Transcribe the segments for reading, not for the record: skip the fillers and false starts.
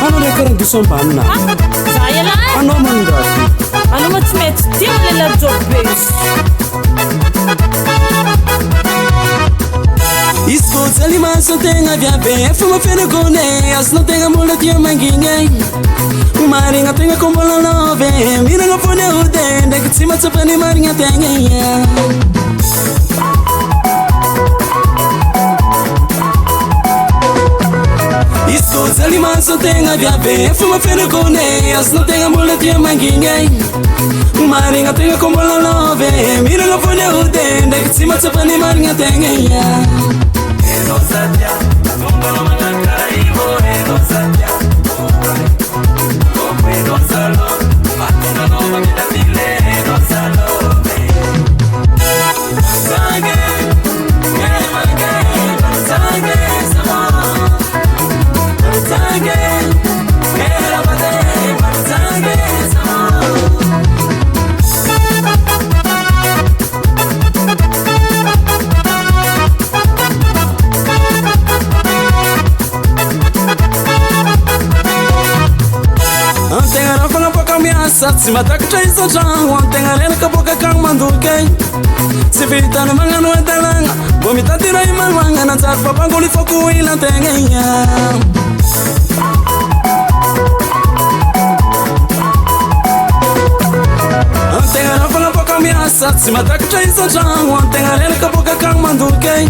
Ano rekarang gisombana? Saya lah. Ano mangati? Ano matmet? Dia lela job base. Escuta lima só tem a viabe, fuma feno gone, as não tem a mula tia manguinha. Marinha tem a como la nove, mira no fone o dente, que cima tsapani marinha tem ya. Escuta lima só tem a viabe, fuma feno gone, as não tem a mula tia manguinha. Marinha tem a como la nove, mira no fone o dente, que cima tsapani marinha tem ya. Eno satya, Mbola manakara ivo. Eno satya, Eno salo, matuna no mamita tile. Eno salo, Sange, Sange, Sange, Sama, Sange, Erabade, Sange, Sama. Se mata que trai sa jango, ontem a lena boca kang manduke. Se vita no manga no entalanga, vomita tira e malwanga na zar papa goli foku ila tengenha. Ontem a fala boca ameaça, se mata que trai sa jango, ontem a lena boca kang manduke.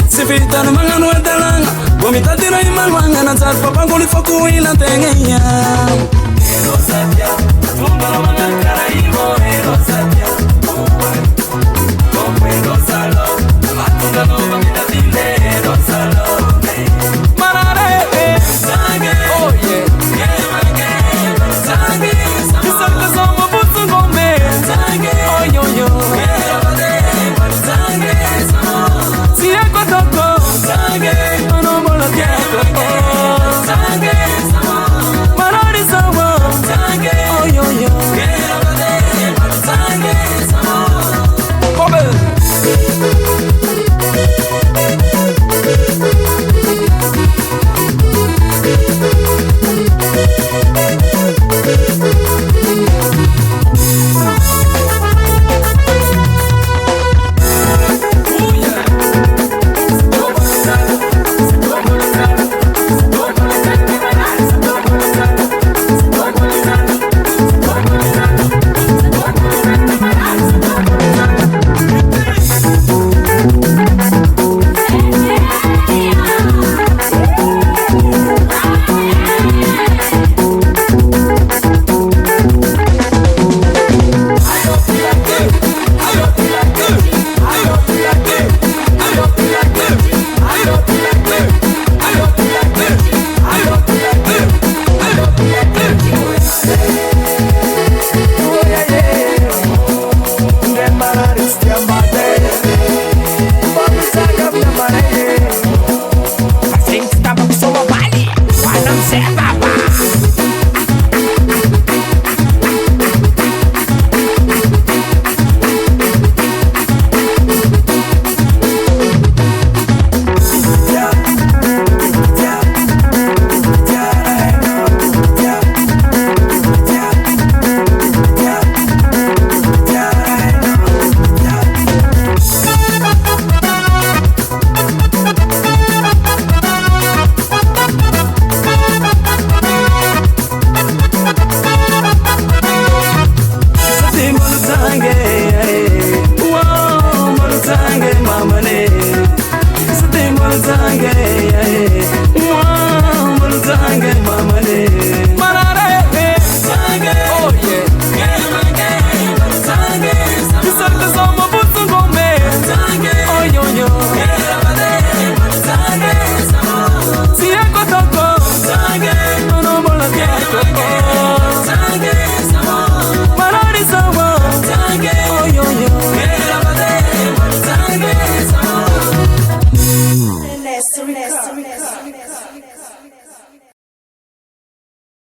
Se vita no manga no entalanga, vomita tira e malwanga na zar papa goli foku ila tengenha.